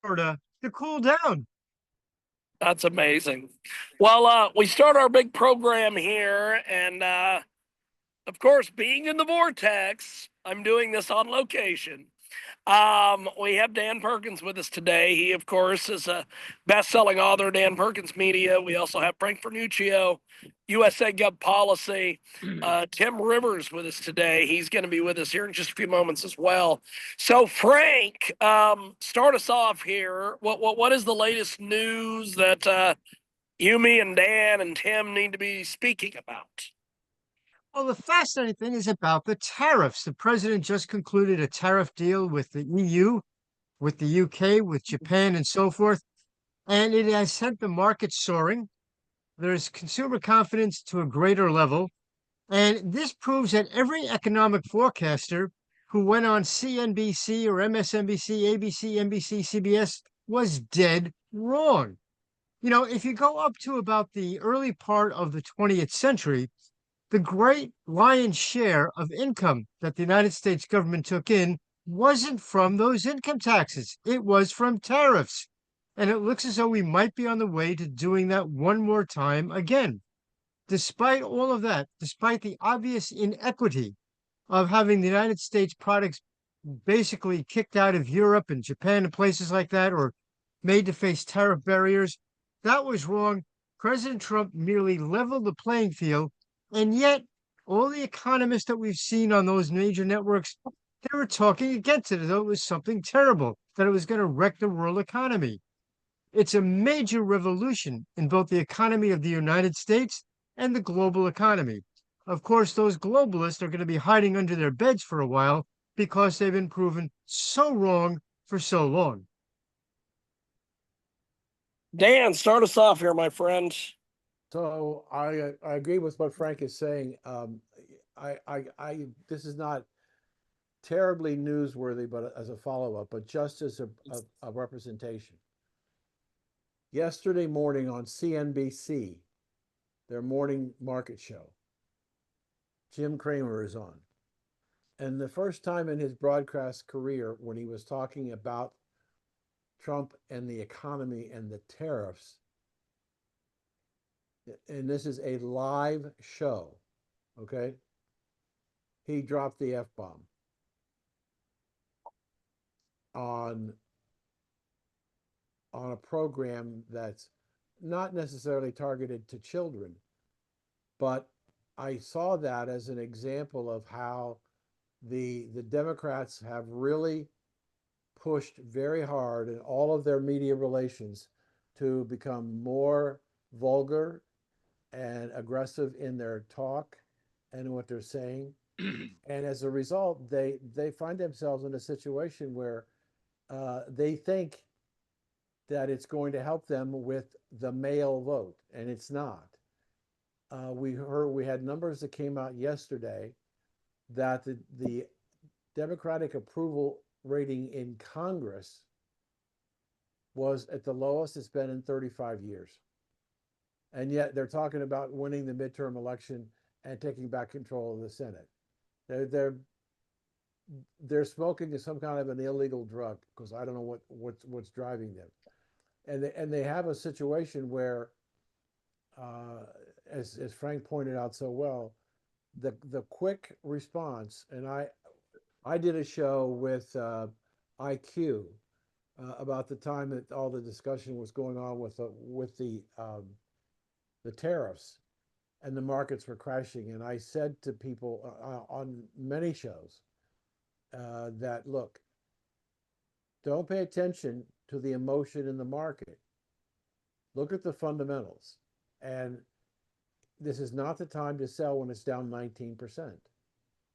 to cool down. That's amazing. Well, we start our big program here, and of course, being in the vortex, I'm doing this on location. We have Dan Perkins with us today. He, of course, is a best-selling author, Dan Perkins Media. We also have Frank Fernuccio, USA Gov Policy. Tim Rivers with us today. He's going to be with us here in just a few moments as well. So, Frank, start us off here. What is the latest news that you, me, and Dan and Tim need to be speaking about? Well, the fascinating thing is about the tariffs. The president just concluded a tariff deal with the EU, with the UK, with Japan, and so forth, and it has sent the market soaring. There's consumer confidence to a greater level. And this proves that every economic forecaster who went on CNBC or MSNBC, ABC, NBC, CBS was dead wrong. You know, if you go up to about the early part of the 20th century, the great lion's share of income that the United States government took in wasn't from those income taxes, it was from tariffs. And it looks as though we might be on the way to doing that one more time again. Despite all of that, despite the obvious inequity of having the United States products basically kicked out of Europe and Japan and places like that, or made to face tariff barriers, that was wrong. President Trump merely leveled the playing field. And yet, all the economists that we've seen on those major networks, they were talking against it as though it was something terrible, that it was going to wreck the world economy. It's a major revolution in both the economy of the United States and the global economy. Of course, those globalists are going to be hiding under their beds for a while because they've been proven so wrong for so long. Dan, start us off here, my friend. So I agree with what Frank is saying. This is not terribly newsworthy, but as a follow-up, but just as a representation. Yesterday morning on CNBC, their morning market show, Jim Cramer is on. And the first time in his broadcast career, when he was talking about Trump and the economy and the tariffs, and this is a live show, okay? He dropped the F-bomb on a program that's not necessarily targeted to children, but I saw that as an example of how the Democrats have really pushed very hard in all of their media relations to become more vulgar and aggressive in their talk and what they're saying. And as a result, they find themselves in a situation where they think that it's going to help them with the male vote, and it's not. We had numbers that came out yesterday that the Democratic approval rating in Congress was at the lowest it's been in 35 years. And yet they're talking about winning the midterm election and taking back control of the Senate. They're smoking some kind of an illegal drug, because I don't know what's driving them. And they have a situation where, as Frank pointed out so well, the quick response. And I did a show with IQ about the time that all the discussion was going on with the tariffs, and the markets were crashing. And I said to people on many shows that, look, don't pay attention to the emotion in the market. Look at the fundamentals. And this is not the time to sell when it's down 19%.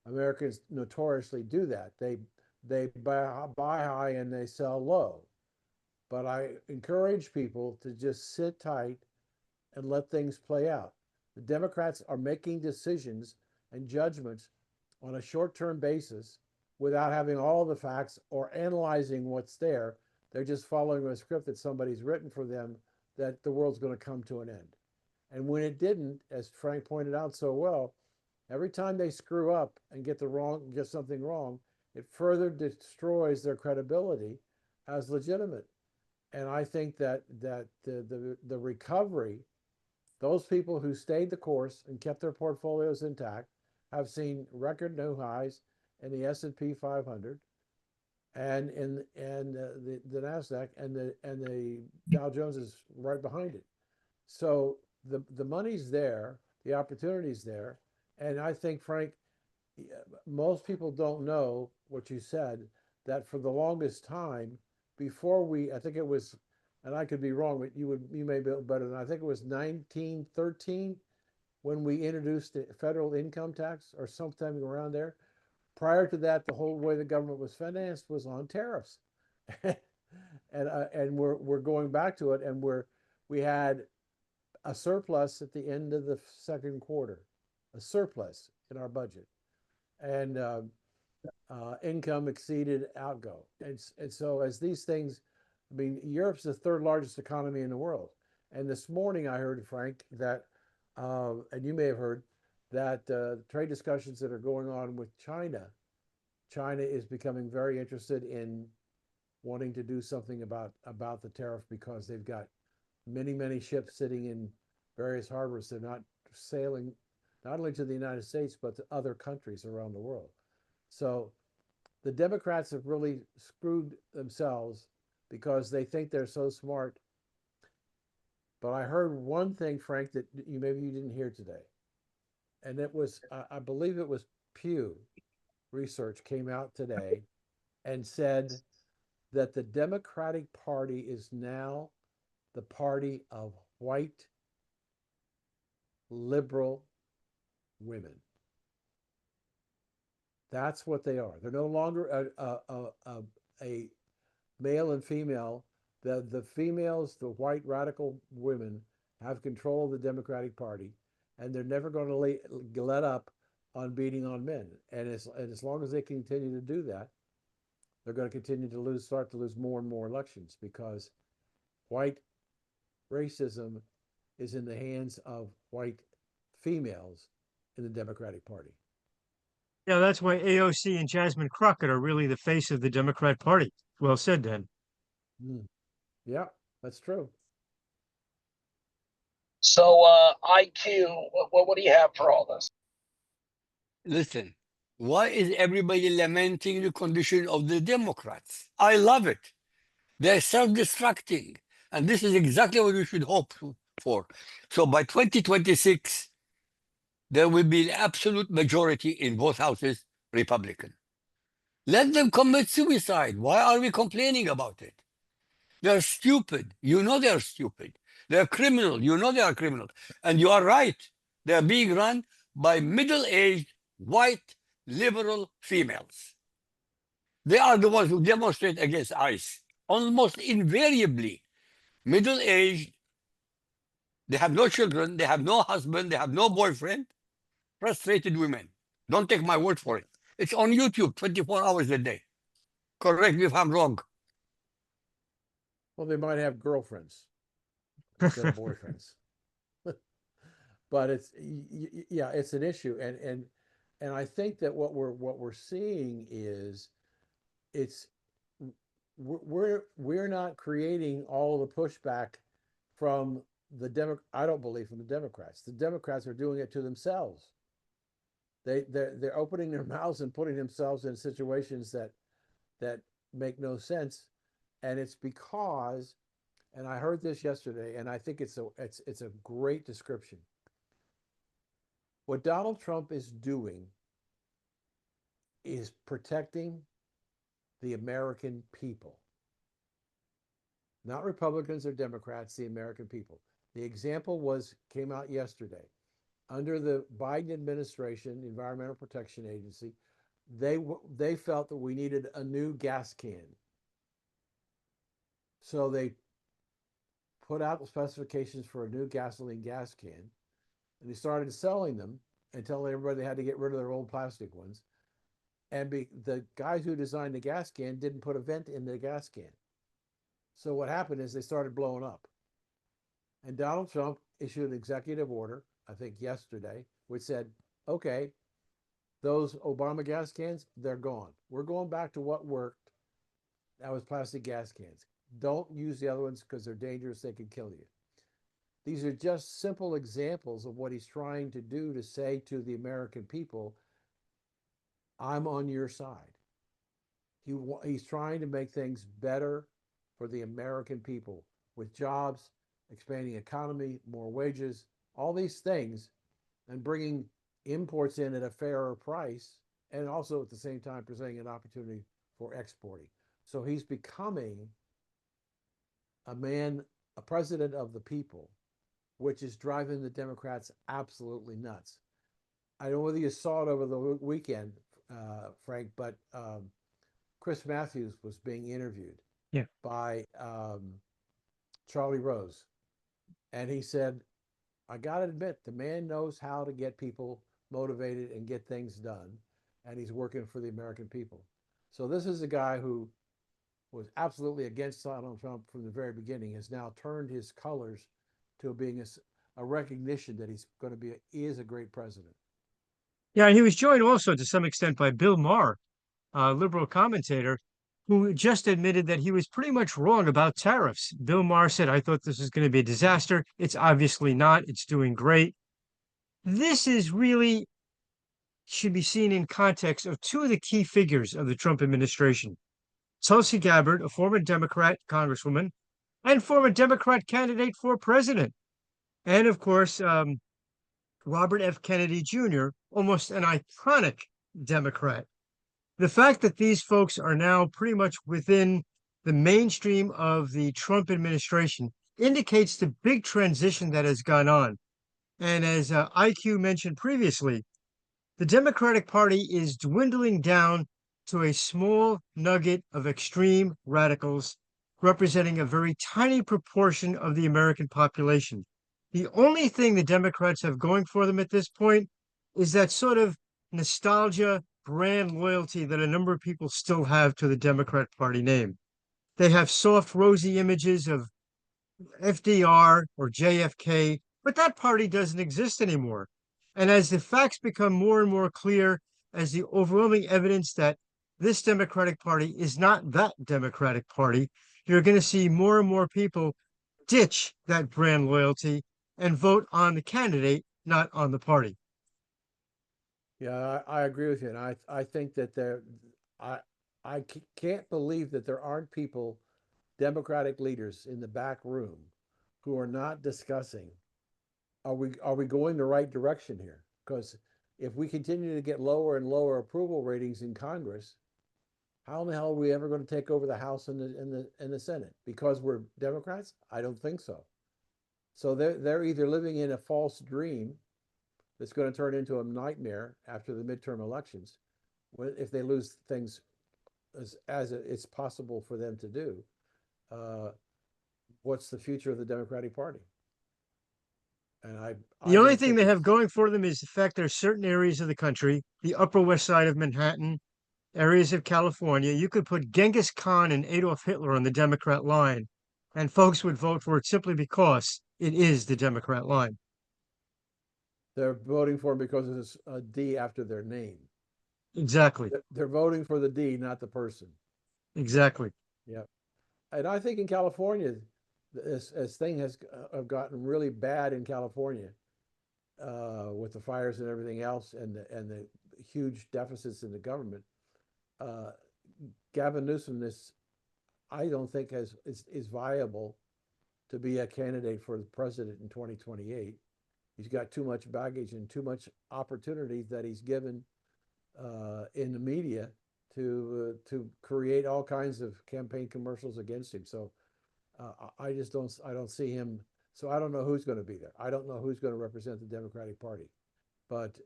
Americans notoriously do that. They buy high and they sell low. But I encourage people to just sit tight and let things play out. The Democrats are making decisions and judgments on a short-term basis without having all the facts or analyzing what's there. They're just following a script that somebody's written for them, that the world's going to come to an end. And when it didn't, as Frank pointed out so well, every time they screw up and get something wrong, it further destroys their credibility as legitimate. and I think that the recovery, those people who stayed the course and kept their portfolios intact, have seen record new highs in the S&P 500 and the Nasdaq, and the Dow Jones is right behind it. So the money's there, the opportunity's there, and I think, Frank, most people don't know what you said, that for the longest time before I think it was, and I could be wrong, but you may be better than I think it was 1913 when we introduced the federal income tax or something around there. Prior to that, the whole way the government was financed was on tariffs, and we're going back to it, and we had a surplus at the end of the second quarter, a surplus in our budget, and income exceeded outgo. And so as these things, I mean, Europe's the third largest economy in the world. And this morning I heard, Frank, that, and you may have heard, that trade discussions that are going on with China, China is becoming very interested in wanting to do something about the tariff, because they've got many ships sitting in various harbors. They're not sailing not only to the United States, but to other countries around the world. So the Democrats have really screwed themselves because they think they're so smart. But I heard one thing, Frank, that maybe you didn't hear today. And it was, I believe it was Pew Research came out today and said that the Democratic Party is now the party of white liberal women. That's what they are. They're no longer a male and female. The females, the white radical women, have control of the Democratic Party, and they're never going to let up on beating on men. And as long as they continue to do that, they're going to continue to start to lose more and more elections, because white racism is in the hands of white females in the Democratic Party. Yeah, that's why AOC and Jasmine Crockett are really the face of the Democrat Party. Well said, Dan. Mm. Yeah, that's true. So, IQ, what do you have for all this? Listen, why is everybody lamenting the condition of the Democrats? I love it. They're self-destructing. And this is exactly what we should hope for. So by 2026, there will be an absolute majority in both houses Republican. Let them commit suicide. Why are we complaining about it? They're stupid. You know they're stupid. They're criminal. You know they are criminal. And you are right. They're being run by middle-aged, white, liberal females. They are the ones who demonstrate against ICE. Almost invariably, middle-aged, they have no children, they have no husband, they have no boyfriend, frustrated women. Don't take my word for it. It's on YouTube 24 hours a day. Correct me if I'm wrong. Well, they might have girlfriends instead of boyfriends. But it's, yeah, it's an issue. And I think that what we're seeing is we're not creating all the pushback from I don't believe from the Democrats. The Democrats are doing it to themselves. They're opening their mouths and putting themselves in situations that make no sense. And it's because, and I heard this yesterday, and I think it's a great description. What Donald Trump is doing is protecting the American people. Not Republicans or Democrats, the American people. The example came out yesterday. Under the Biden administration, the Environmental Protection Agency, they felt that we needed a new gas can. So they put out the specifications for a new gasoline gas can, and they started selling them and telling everybody they had to get rid of their old plastic ones. And the guys who designed the gas can didn't put a vent in the gas can. So what happened is they started blowing up. And Donald Trump issued an executive order, I think yesterday, which said, okay, those Obama gas cans, they're gone. We're going back to what worked. That was plastic gas cans. don't use the other ones because they're dangerous, they can kill you. These are just simple examples of what he's trying to do to say to the American people, I'm on your side. He's trying to make things better for the American people with jobs, expanding economy, more wages, all these things, and bringing imports in at a fairer price, and also at the same time presenting an opportunity for exporting. So he's becoming a man, a president of the people, which is driving the Democrats absolutely nuts. I don't know whether you saw it over the weekend, Frank, but Chris Matthews was being interviewed Yeah. by Charlie Rose. And he said, I got to admit, the man knows how to get people motivated and get things done. And he's working for the American people. So this is a guy who was absolutely against Donald Trump from the very beginning, has now turned his colors to being a recognition that he's going to be, he is a great president. Yeah, and he was joined also to some extent by Bill Maher, a liberal commentator, who just admitted that he was pretty much wrong about tariffs. Bill Maher said, I thought this was going to be a disaster. It's obviously not. It's doing great. This is really should be seen in context of two of the key figures of the Trump administration. Tulsi Gabbard, a former Democrat congresswoman and former Democrat candidate for president. And of course, Robert F. Kennedy Jr., almost an iconic Democrat. The fact that these folks are now pretty much within the mainstream of the Trump administration indicates the big transition that has gone on. And as IQ mentioned previously, the Democratic Party is dwindling down to a small nugget of extreme radicals representing a very tiny proportion of the American population. The only thing the Democrats have going for them at this point is that sort of nostalgia, brand loyalty that a number of people still have to the Democrat Party name. They have soft, rosy images of FDR or JFK, but that party doesn't exist anymore. And as the facts become more and more clear, as the overwhelming evidence that this Democratic Party is not that Democratic Party, you're going to see more and more people ditch that brand loyalty and vote on the candidate, not on the party. Yeah, I agree with you. And I think that I, can't believe that there aren't people, Democratic leaders in the back room who are not discussing, are we going the right direction here? Because if we continue to get lower and lower approval ratings in Congress, how in the hell are we ever going to take over the House and the Senate? Because we're Democrats? I don't think so. So they're either living in a false dream that's going to turn into a nightmare after the midterm elections, if they lose things as it's possible for them to do. What's the future of the Democratic Party? And The I only don't thing think they have going for them is the fact there are certain areas of the country, the Upper West Side of Manhattan, areas of California, you could put Genghis Khan and Adolf Hitler on the Democrat line, and folks would vote for it simply because it is the Democrat line. they're voting for them because there's a D after their name. Exactly. They're voting for the D, not the person. Exactly. Yeah. And I think in California, as thing has gotten really bad in California, with the fires and everything else, and the huge deficits in the government, Gavin Newsom, I don't think is viable to be a candidate for the president in 2028. He's got too much baggage and too much opportunities that he's given in the media to create all kinds of campaign commercials against him. So I don't see him. So I don't know who's going to be there. I don't know who's going to represent the Democratic Party. But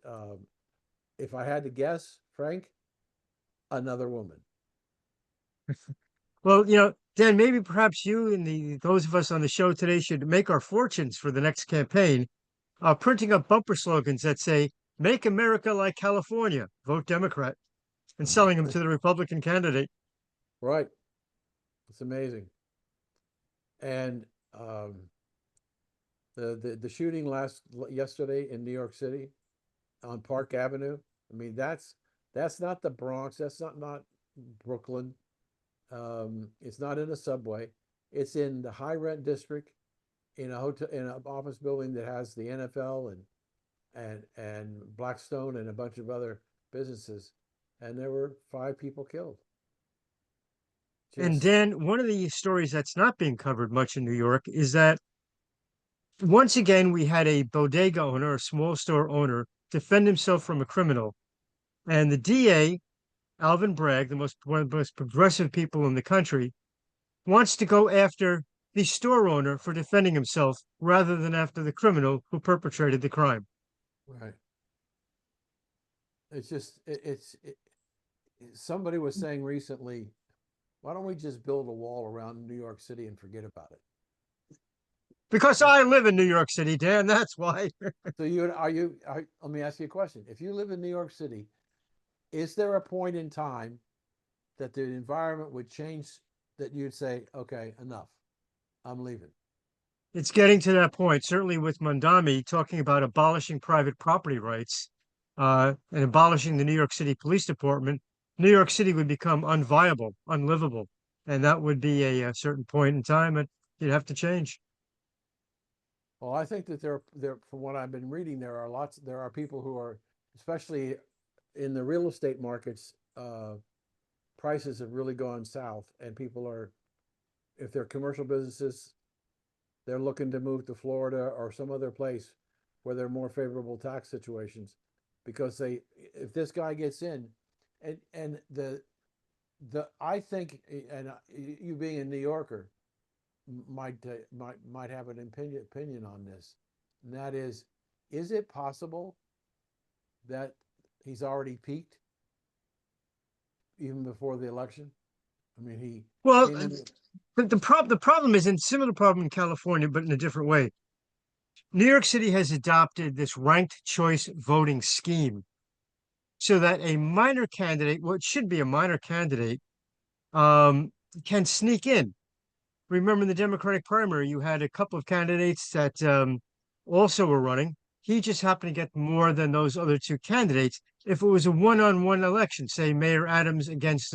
if I had to guess, Frank, another woman. Well, Dan, maybe perhaps you and those of us on the show today should make our fortunes for the next campaign, printing up bumper slogans that say, Make America like California, vote Democrat, and selling them to the Republican candidate. Right. It's amazing. And the shooting yesterday in New York City on Park Avenue. I mean, that's not the Bronx. That's not Brooklyn. It's not in a subway. It's in the high rent district, in a hotel, in an office building that has the NFL and Blackstone and a bunch of other businesses, and there were 5 people killed. And Just Dan, one of the stories that's not being covered much in New York is that once again we had a bodega owner, a small store owner, defend himself from a criminal, and the DA, Alvin Bragg, one of the most progressive people in the country, wants to go after the store owner for defending himself rather than after the criminal who perpetrated the crime. right. It's just somebody was saying recently, why don't we just build a wall around New York City and forget about it? Because I live in New York City, Dan, that's why. So let me ask you a question. If you live in New York City, is there a point in time that the environment would change that you'd say, okay, enough, I'm leaving? It's getting to that point, certainly with Mondami talking about abolishing private property rights and abolishing the New York City Police Department. New York City would become unviable, unlivable. And that would be a certain point in time and you'd have to change. Well, I think that from what I've been reading, there are people who are, especially in the real estate markets, prices have really gone south, and people are, if they're commercial businesses, they're looking to move to Florida or some other place where there are more favorable tax situations, because if this guy gets in, and I think, and you being a New Yorker might have an opinion on this, and that is it possible that he's already peaked even before the election? I mean, he Well, came in. the problem is a similar problem in California, but in a different way. New York City has adopted this ranked choice voting scheme so that a minor candidate, what should be a minor candidate, can sneak in. Remember in the Democratic primary, you had a couple of candidates that also were running. He just happened to get more than those other 2 candidates. If it was a one-on-one election, say Mayor Adams against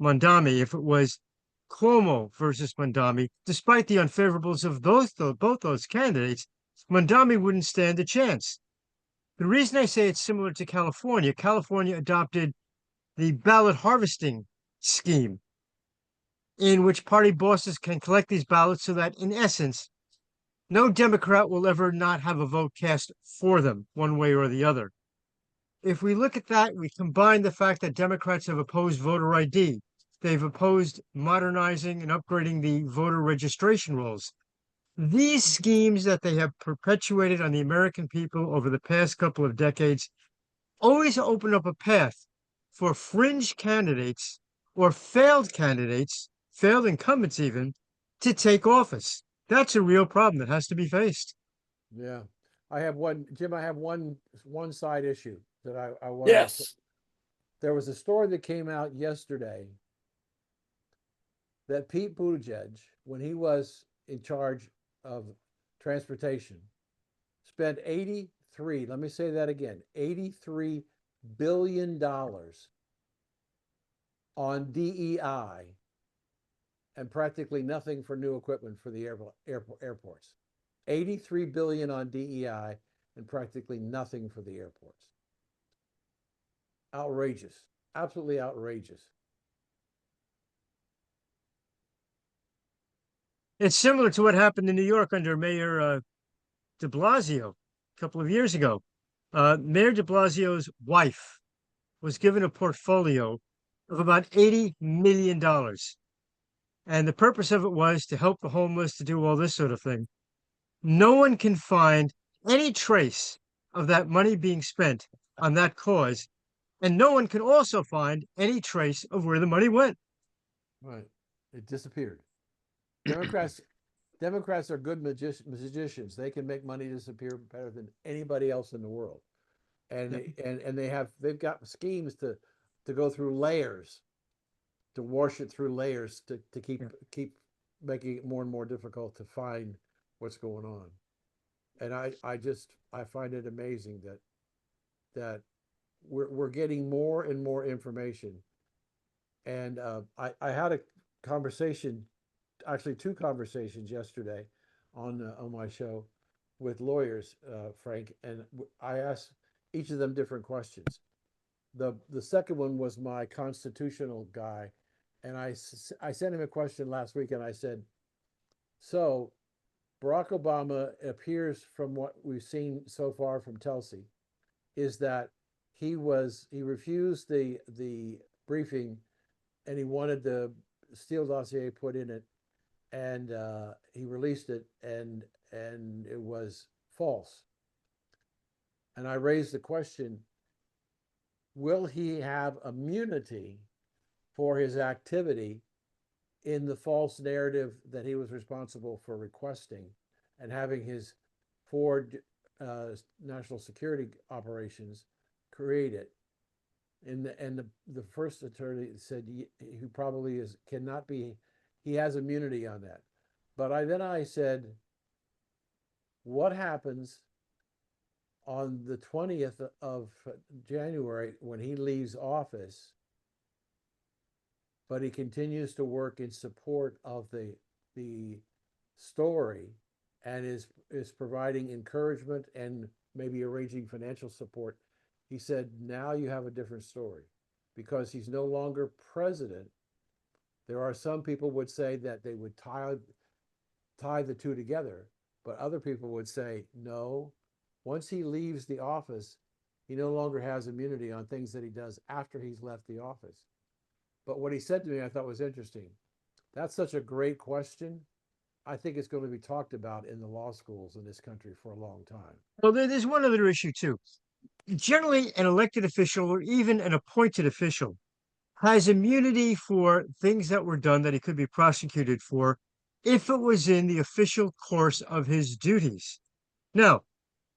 Mondami, if it was Cuomo versus Mondami, despite the unfavorables of both those candidates, Mondami wouldn't stand a chance. The reason I say it's similar to California, California adopted the ballot harvesting scheme, in which party bosses can collect these ballots so that, in essence, no Democrat will ever not have a vote cast for them, one way or the other. If we look at that, we combine the fact that Democrats have opposed voter ID, they've opposed modernizing and upgrading the voter registration rolls. These schemes that they have perpetuated on the American people over the past couple of decades always open up a path for fringe candidates or failed candidates, failed incumbents even, to take office. That's a real problem that has to be faced. Yeah, I have one, Jim. I have one side issue that I wanted. Yes. There was a story that came out yesterday that Pete Buttigieg, when he was in charge of transportation, spent 83, let me say that again, $83 billion on DEI and practically nothing for new equipment for the airports. 83 billion on DEI and practically nothing for the airports. Outrageous, absolutely outrageous. It's similar to what happened in New York under Mayor de Blasio a couple of years ago. Mayor de Blasio's wife was given a portfolio of about $80 million. And the purpose of it was to help the homeless, to do all this sort of thing. No one can find any trace of that money being spent on that cause. And no one can also find any trace of where the money went. Right. It disappeared. Democrats are good magicians. They can make money disappear better than anybody else in the world. And they've got schemes to go through layers, to wash it through layers to keep making it more and more difficult to find what's going on. And I find it amazing that we're getting more and more information. And I had a conversation actually two conversations yesterday on my show with lawyers, Frank, and I asked each of them different questions. The second one was my constitutional guy, and I sent him a question last week, and I said, "So Barack Obama appears, from what we've seen so far from Tulsi, is that he refused the briefing, and he wanted the Steele dossier put in it, and he released it, and it was false." And I raised the question: will he have immunity for his activity in the false narrative that he was responsible for requesting and having his four national security operations created? And the first attorney said he probably cannot be, he has immunity on that. But then I said, what happens on the 20th of January when he leaves office, but he continues to work in support of the story and is providing encouragement and maybe arranging financial support? He said, now you have a different story, because he's no longer president. There are some people would say that they would tie the two together, but other people would say, no, once he leaves the office, he no longer has immunity on things that he does after he's left the office. But what he said to me, I thought was interesting. That's such a great question. I think it's going to be talked about in the law schools in this country for a long time. Well, there's one other issue too. Generally, an elected official or even an appointed official has immunity for things that were done that he could be prosecuted for if it was in the official course of his duties. Now,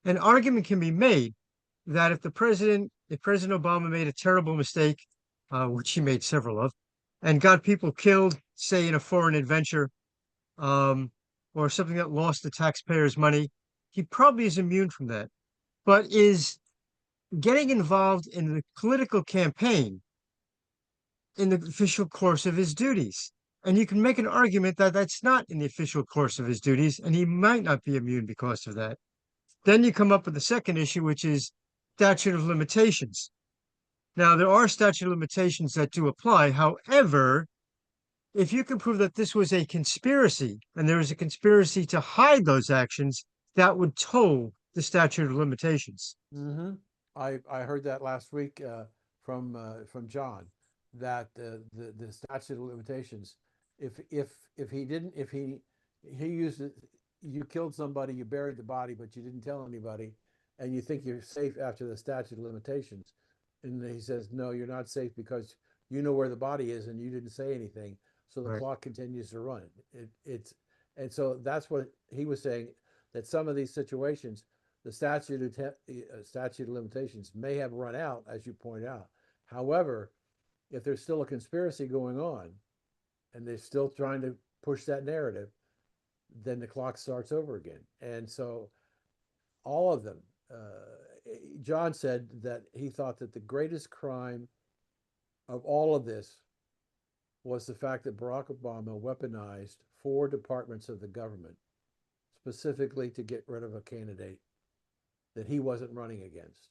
an argument can be made that if President Obama made a terrible mistake, which he made several of, and got people killed, say in a foreign adventure, or something that lost the taxpayers' money, he probably is immune from that. But is getting involved in the political campaign in the official course of his duties? And you can make an argument that that's not in the official course of his duties, and he might not be immune because of that. Then you come up with the second issue, which is statute of limitations. Now, there are statute of limitations that do apply. However, if you can prove that this was a conspiracy and there was a conspiracy to hide those actions, that would toll the statute of limitations. Mm-hmm. I heard that last week from John, that the statute of limitations, if he used it, you killed somebody, you buried the body, but you didn't tell anybody, and you think you're safe after the statute of limitations, and he says, no, you're not safe because you know where the body is and you didn't say anything, so the clock continues to run. And so that's what he was saying, that some of these situations, the statute of limitations may have run out, as you point out. However, if there's still a conspiracy going on and they're still trying to push that narrative, then the clock starts over again. And so all of them, John said that he thought that the greatest crime of all of this was the fact that Barack Obama weaponized 4 departments of the government specifically to get rid of a candidate that he wasn't running against.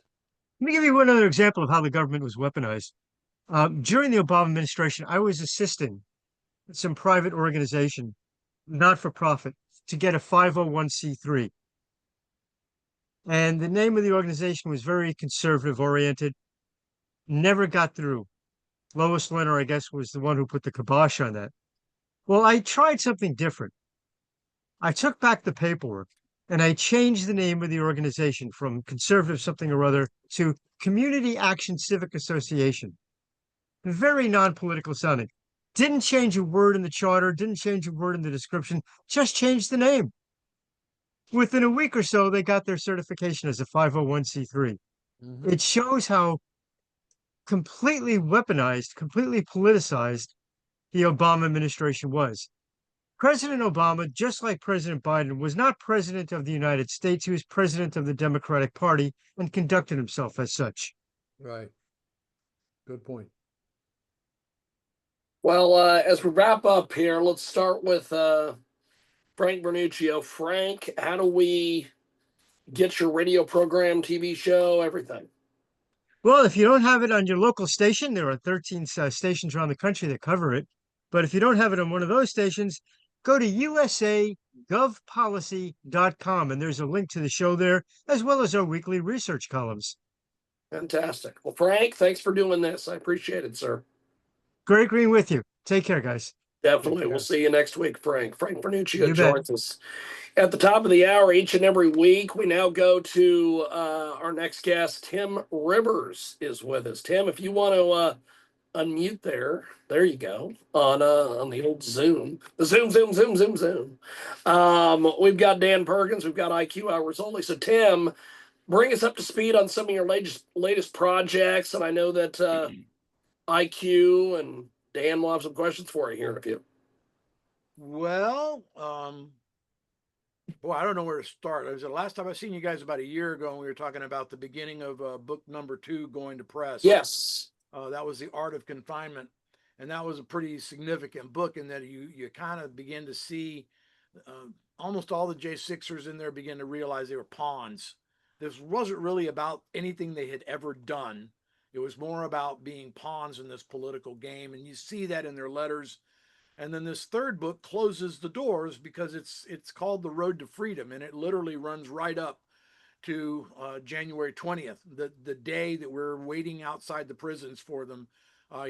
Let me give you one other example of how the government was weaponized. During the Obama administration, I was assisting some private organization, not for profit, to get a 501c3. And the name of the organization was very conservative oriented, never got through. Lois Lerner, I guess, was the one who put the kibosh on that. Well, I tried something different. I took back the paperwork and I changed the name of the organization from conservative something or other to Community Action Civic Association. Very non-political sounding. Didn't change a word in the charter, didn't change a word in the description, just changed the name. Within a week or so, they got their certification as a 501c3. Mm-hmm. It shows how completely weaponized, completely politicized the Obama administration was. President Obama, just like President Biden, was not president of the United States. He was president of the Democratic Party and conducted himself as such. Right. Good point. Well, as we wrap up here, let's start with Frank Vernuccio. Frank, how do we get your radio program, TV show, everything? Well, if you don't have it on your local station, there are 13 stations around the country that cover it. But if you don't have it on one of those stations, go to usagovpolicy.com and there's a link to the show there, as well as our weekly research columns. Fantastic. Well, Frank, thanks for doing this. I appreciate it, sir. Great agreeing with you. Take care, guys. Definitely. Take We'll care. see you next week, Frank. Frank Vernuccio You bet. joins us at the top of the hour each and every week. We now go to our next guest. Tim Rivers is with us. Tim, if you want to unmute there you go on the old Zoom, the Zoom. We've got Dan Perkins, we've got IQ hours only. So Tim, bring us up to speed on some of your latest projects, and I know that IQ and Dan will have some questions for you here in a few. Well, boy, I don't know where to start. It was the last time I seen you guys about a year ago, and we were talking about the beginning of book number 2 going to press. Yes. That was The Art of Confinement, and that was a pretty significant book in that you kind of begin to see almost all the J6ers in there begin to realize they were pawns. This wasn't really about anything they had ever done. It was more about being pawns in this political game, and you see that in their letters. And then this third book closes the doors because it's called The Road to Freedom, and it literally runs right up to January 20th, the day that we're waiting outside the prisons for them.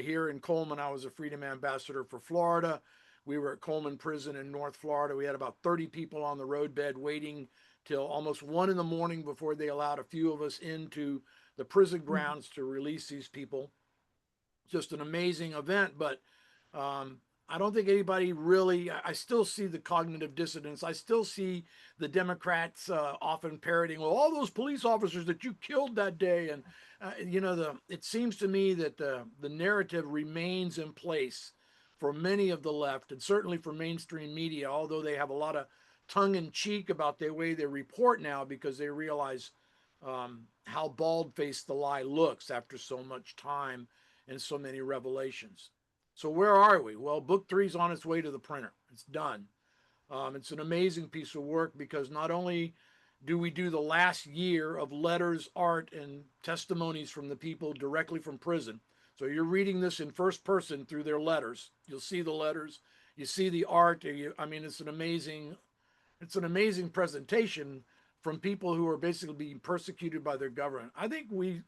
Here in Coleman, I was a Freedom Ambassador for Florida. We were at Coleman Prison in North Florida. We had about 30 people on the roadbed waiting till almost 1 a.m. before they allowed a few of us into the prison grounds to release these people. Just an amazing event, but I don't think anybody really, I still see the cognitive dissonance. I still see the Democrats often parroting, well, all those police officers that you killed that day. And, it seems to me that the narrative remains in place for many of the left, and certainly for mainstream media, although they have a lot of tongue in cheek about the way they report now because they realize how bald-faced the lie looks after so much time and so many revelations. So where are we? Well, book 3 is on its way to the printer. It's done. It's an amazing piece of work because not only do we do the last year of letters, art, and testimonies from the people directly from prison. So you're reading this in first person through their letters. You'll see the letters. You see the art. It's an amazing presentation from people who are basically being persecuted by their government. I think we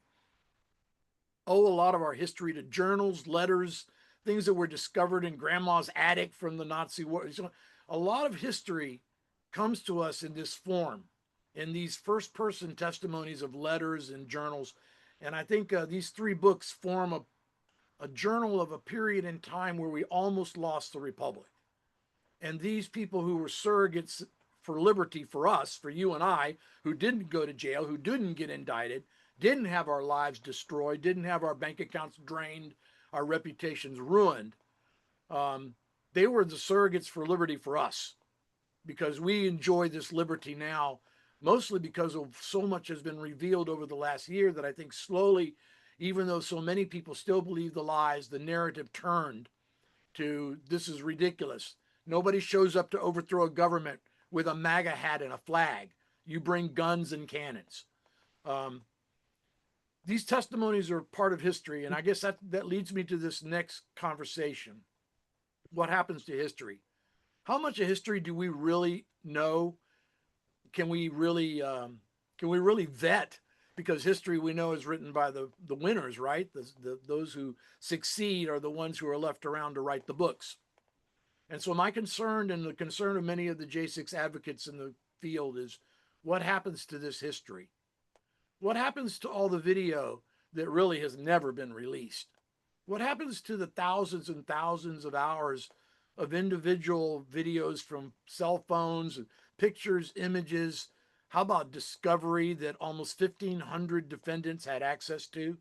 owe a lot of our history to journals, letters, things that were discovered in grandma's attic from the Nazi war. A lot of history comes to us in this form, in these first-person testimonies of letters and journals. And I think these 3 books form a journal of a period in time where we almost lost the Republic. And these people who were surrogates for liberty for us, for you and I, who didn't go to jail, who didn't get indicted, didn't have our lives destroyed, didn't have our bank accounts drained, our reputations ruined. They were the surrogates for liberty for us because we enjoy this liberty now, mostly because of so much has been revealed over the last year that I think slowly, even though so many people still believe the lies, the narrative turned to this is ridiculous. Nobody shows up to overthrow a government with a MAGA hat and a flag. You bring guns and cannons. These testimonies are part of history, and I guess that leads me to this next conversation. What happens to history? How much of history do we really know? Can we really vet? Because history we know is written by the winners, right? Those who succeed are the ones who are left around to write the books. And so my concern, and the concern of many of the J6 advocates in the field, is what happens to this history? What happens to all the video that really has never been released? What happens to the thousands and thousands of hours of individual videos from cell phones and pictures, images? How about discovery that almost 1,500 defendants had access to?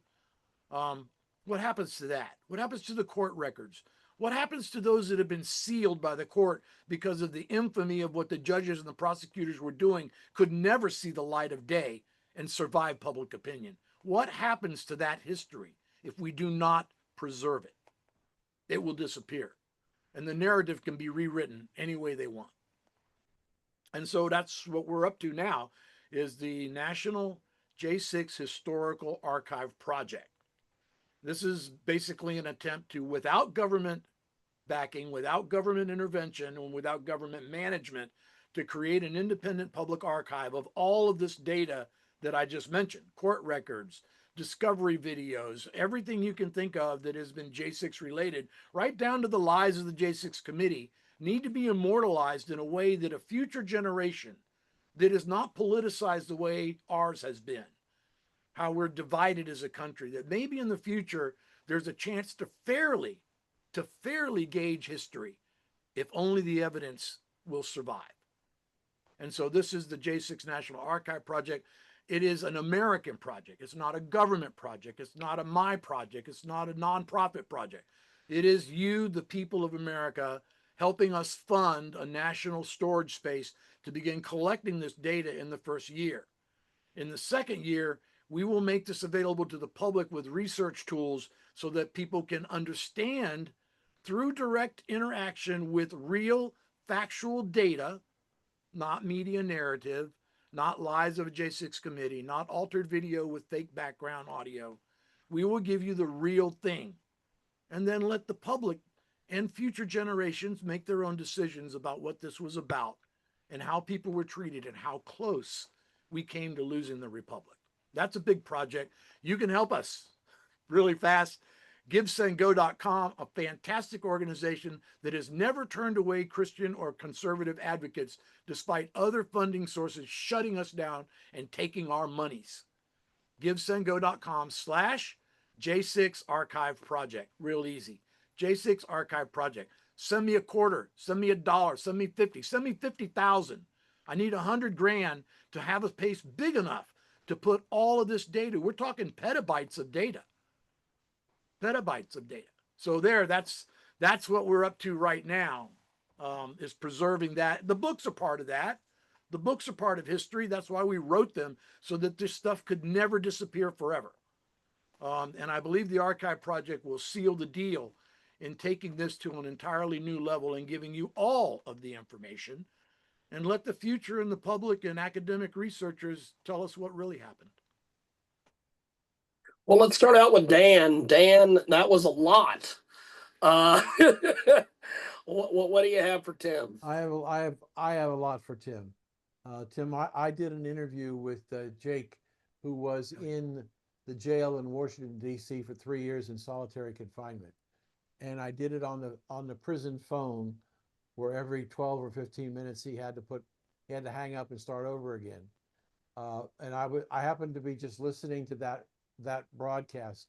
What happens to that? What happens to the court records? What happens to those that have been sealed by the court because of the infamy of what the judges and the prosecutors were doing, could never see the light of day and survive public opinion? What happens to that history if we do not preserve it? it will disappear. And the narrative can be rewritten any way they want. And so that's what we're up to now, is the National J6 Historical Archive Project. This is basically an attempt to, without government backing, without government intervention, and without government management, to create an independent public archive of all of this data that I just mentioned: court records, discovery videos, everything you can think of that has been J6 related, right down to the lives of the J6 committee, need to be immortalized in a way that a future generation that is not politicized the way ours has been, how we're divided as a country, that maybe in the future there's a chance to fairly gauge history if only the evidence will survive. And so this is the J6 National Archive Project. It is an American project. It's not a government project. It's not a my project. It's not a nonprofit project. It is you, the people of America, helping us fund a national storage space to begin collecting this data in the first year. In the second year, we will make this available to the public with research tools so that people can understand, through direct interaction with real factual data, not media narrative, not lies of a J6 committee, not altered video with fake background audio. We will give you the real thing, and then let the public and future generations make their own decisions about what this was about and how people were treated and how close we came to losing the republic. That's a big project. You can help us really fast. GiveSendGo.com, a fantastic organization that has never turned away Christian or conservative advocates despite other funding sources shutting us down and taking our monies. GiveSendGo.com/J6 Archive Project. Real easy. J6 Archive Project. Send me a quarter, send me $1, send me 50, send me 50,000. I need 100 grand to have a space big enough to put all of this data. We're talking petabytes of data. Petabytes of data. So that's what we're up to right now, is preserving that. The books are part of that. The books are part of history. That's why we wrote them, so that this stuff could never disappear forever. And I believe the Archive Project will seal the deal in taking this to an entirely new level and giving you all of the information, and let the future and the public and academic researchers tell us what really happened. Well, let's start out with Dan. Dan, that was a lot. What do you have for Tim? I have a lot for Tim. Tim, I did an interview with Jake, who was in the jail in Washington, D.C. for 3 years in solitary confinement. And I did it on the prison phone, where every 12 or 15 minutes he had to hang up and start over again. And I happened to be just listening to that broadcast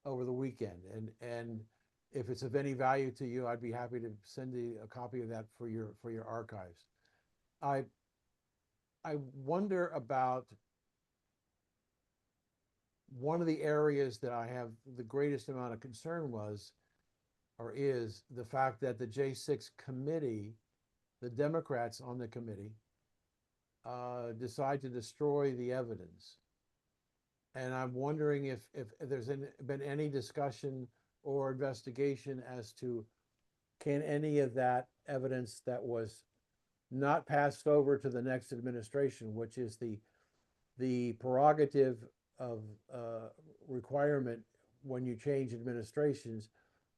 over the weekend. And if it's of any value to you, I'd be happy to send you a copy of that for your archives. I wonder about one of the areas that I have the greatest amount of concern is the fact that the J6 committee, the Democrats on the committee, decide to destroy the evidence. And I'm wondering if there's been any discussion or investigation as to, can any of that evidence that was not passed over to the next administration, which is the prerogative of requirement when you change administrations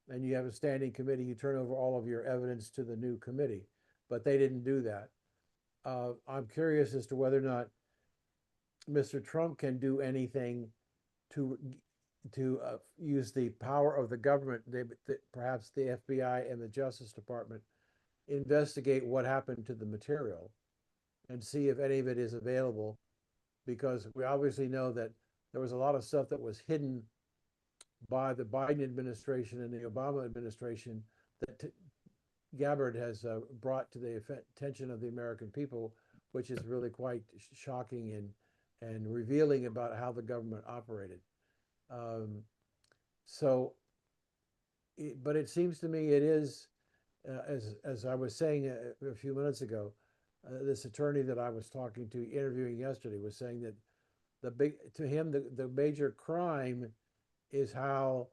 and you have a standing committee, you turn over all of your evidence to the new committee, but they didn't do that. I'm curious as to whether or not Mr. Trump can do anything to use the power of the government, perhaps the FBI and the Justice Department, investigate what happened to the material and see if any of it is available, because we obviously know that there was a lot of stuff that was hidden by the Biden administration and the Obama administration that Gabbard has brought to the attention of the American people, which is really quite shocking and revealing about how the government operated. But it seems to me it is, as I was saying a few minutes ago, this attorney that I was talking to, interviewing yesterday, was saying that the major crime is how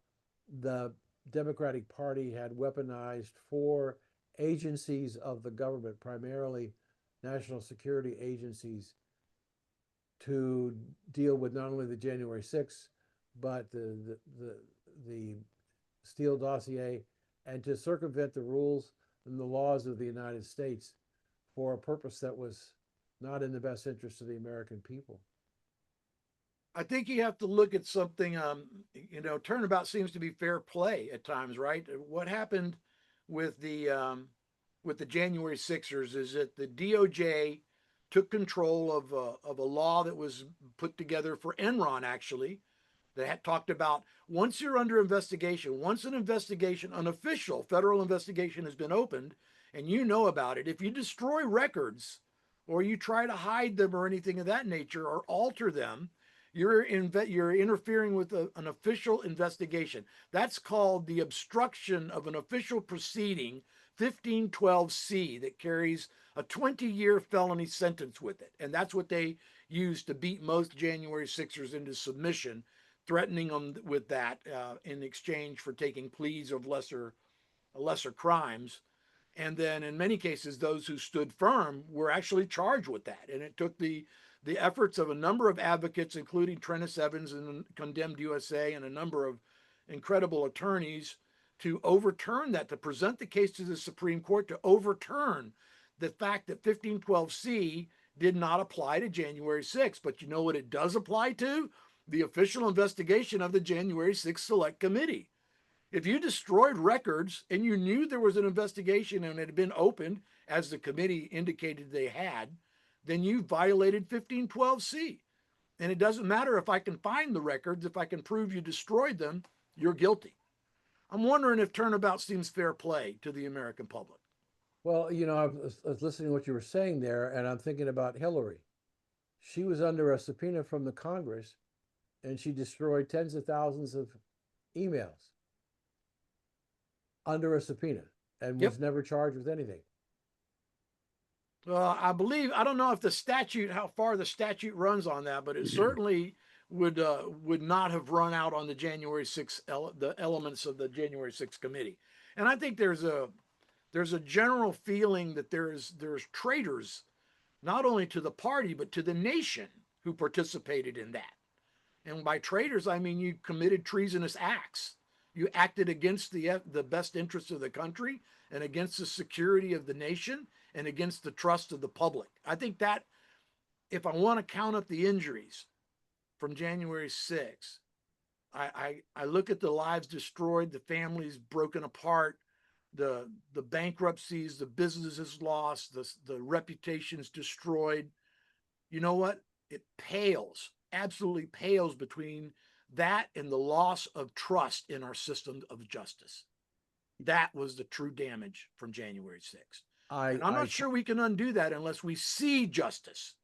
the Democratic Party had weaponized 4 agencies of the government, primarily national security agencies, to deal with not only the January 6th, but the Steele dossier, and to circumvent the rules and the laws of the United States for a purpose that was not in the best interest of the American people. I think you have to look at something. Turnabout seems to be fair play at times, right? What happened with the January Sixers is that the DOJ took control of a law that was put together for Enron, actually, that had talked about once you're under investigation, once an official federal investigation has been opened, and you know about it, if you destroy records or you try to hide them or anything of that nature or alter them, you're interfering with an official investigation. That's called the obstruction of an official proceeding, 1512C, that carries a 20-year felony sentence with it. And that's what they used to beat most January Sixers into submission, threatening them with that in exchange for taking pleas of lesser crimes. And then in many cases, those who stood firm were actually charged with that. And it took the efforts of a number of advocates, including Trennis Evans and Condemned USA, and a number of incredible attorneys, to overturn that, to present the case to the Supreme Court, to overturn the fact that 1512C did not apply to January 6th. But you know what it does apply to? The official investigation of the January 6th Select Committee. If you destroyed records and you knew there was an investigation and it had been opened, as the committee indicated they had, then you violated 1512C. And it doesn't matter if I can find the records, if I can prove you destroyed them, you're guilty. I'm wondering if turnabout seems fair play to the American public. Well, I was listening to what you were saying there, and I'm thinking about Hillary. She was under a subpoena from the Congress, and she destroyed tens of thousands of emails under a subpoena and was never charged with anything. I don't know if how far the statute runs on that, but it certainly would not have run out on the January 6th, the elements of the January 6th committee. And I think there's a general feeling that there's traitors, not only to the party, but to the nation, who participated in that. And by traitors, I mean you committed treasonous acts. You acted against the best interests of the country and against the security of the nation and against the trust of the public. I think that if I want to count up the injuries from January 6th, I look at the lives destroyed, the families broken apart, the bankruptcies, the businesses lost, the reputations destroyed. You know what? It absolutely pales between that and the loss of trust in our system of justice. That was the true damage from January 6th. And I'm not sure we can undo that unless we see justice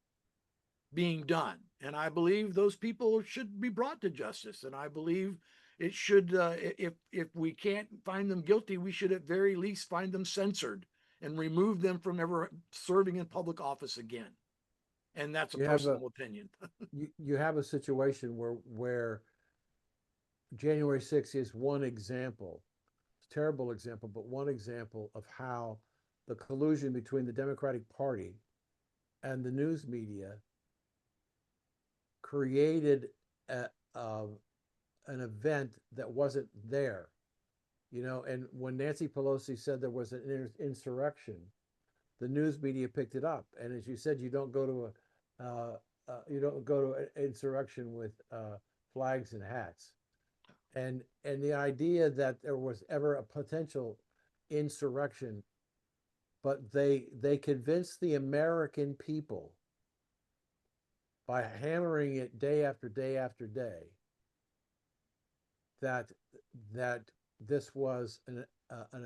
being done. And I believe those people should be brought to justice. And I believe it should, if we can't find them guilty, we should at very least find them censored and remove them from ever serving in public office again. And that's a personal opinion. You have a situation where January 6th is one example, it's a terrible example, but one example of how the collusion between the Democratic Party and the news media created an event that wasn't there. And when Nancy Pelosi said there was an insurrection, the news media picked it up. And as you said, you don't go to an insurrection with flags and hats. And the idea that there was ever a potential insurrection, but they convinced the American people by hammering it day after day after day that this was an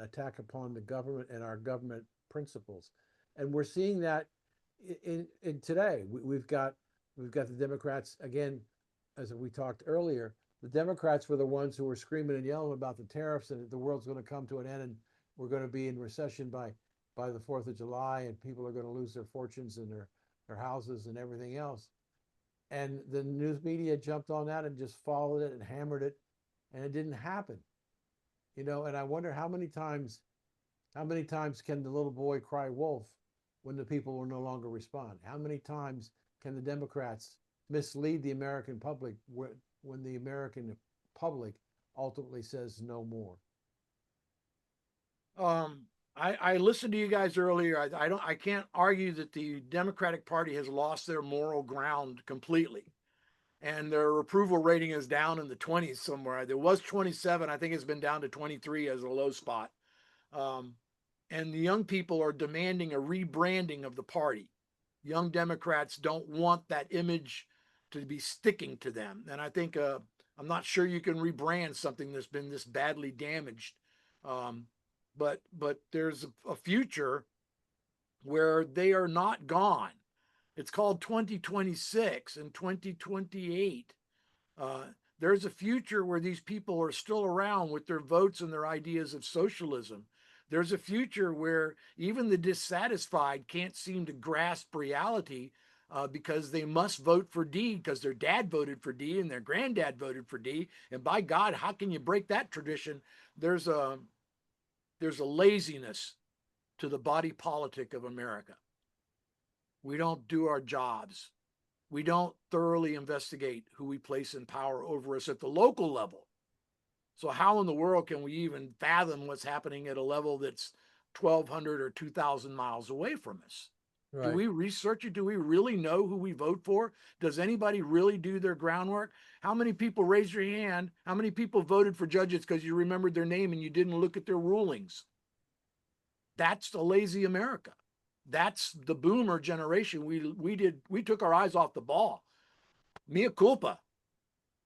attack upon the government and our government principles. And we're seeing that in today. We've got the Democrats again, as we talked earlier. The Democrats were the ones who were screaming and yelling about the tariffs and the world's going to come to an end and we're going to be in recession by the 4th of July and people are going to lose their fortunes and their houses and everything else. And the news media jumped on that and just followed it and hammered it, and it didn't happen. You know, and I wonder how many times can the little boy cry wolf when the people will no longer respond? How many times can the Democrats mislead the American public when the American public ultimately says no more? Um, I listened to you guys earlier. I can't argue that the Democratic Party has lost their moral ground completely, and their approval rating is down in the 20s somewhere. There was 27. I think it's been down to 23 as a low spot. Um, and the young people are demanding a rebranding of the party. Young Democrats don't want that image to be sticking to them. And I think I'm not sure you can rebrand something that's been this badly damaged. Um, but there's a future where they are not gone. It's called 2026 and 2028. Uh, there's a future where these people are still around with their votes and their ideas of socialism. There's a future where even the dissatisfied can't seem to grasp reality because they must vote for D because their dad voted for D and their granddad voted for D. And by God, how can you break that tradition? There's a there's a laziness to the body politic of America. We don't do our jobs. We don't thoroughly investigate who we place in power over us at the local level. So how in the world can we even fathom what's happening at a level that's 1,200 or 2,000 miles away from us? Do Right. we research it? Do we really know who we vote for? Does anybody really do their groundwork? How many people raise your hand? How many people voted for judges because you remembered their name and you didn't look at their rulings? That's a lazy America. That's the boomer generation. We took our eyes off the ball. Mea culpa.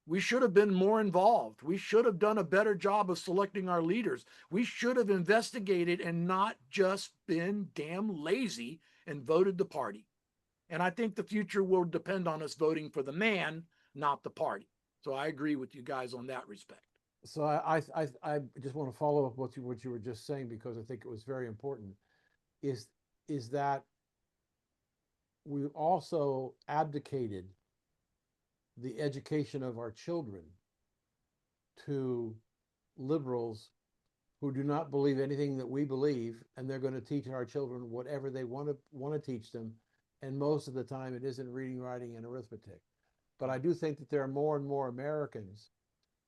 We should have been more involved. We should have done a better job of selecting our leaders. We should have investigated and not just been damn lazy and voted the party. And I think the future will depend on us voting for the man, not the party. So I agree with you guys on that respect. So I just want to follow up what you were just saying because I think it was very important. Is is that we also abdicated the education of our children to liberals who do not believe anything that we believe, and they're going to teach our children whatever they want to teach them, and most of the time it isn't reading, writing, and arithmetic. But I do think that there are more and more Americans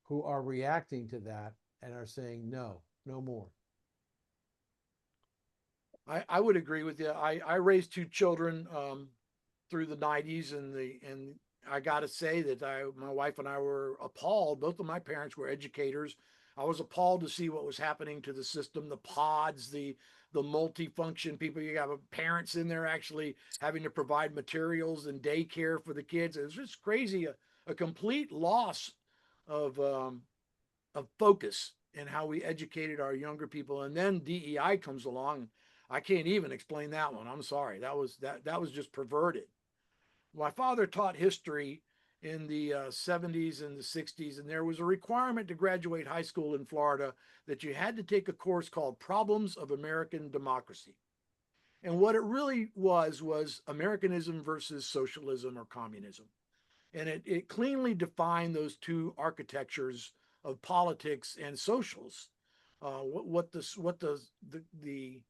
who are reacting to that and are saying no, no more. I would agree with you. I raised two children through the 90s and I got to say that my wife and I were appalled. Both of my parents were educators. I was appalled to see what was happening to the system, the pods, the multifunction people. You have parents in there actually having to provide materials and daycare for the kids. It was just crazy, a complete loss of focus in how we educated our younger people. And then DEI comes along. I can't even explain that one. I'm sorry. That was just perverted. My father taught history in the 70s and the 60s, and there was a requirement to graduate high school in Florida that you had to take a course called Problems of American Democracy. And what it really was Americanism versus socialism or communism. And it cleanly defined those two architectures of politics and socials. The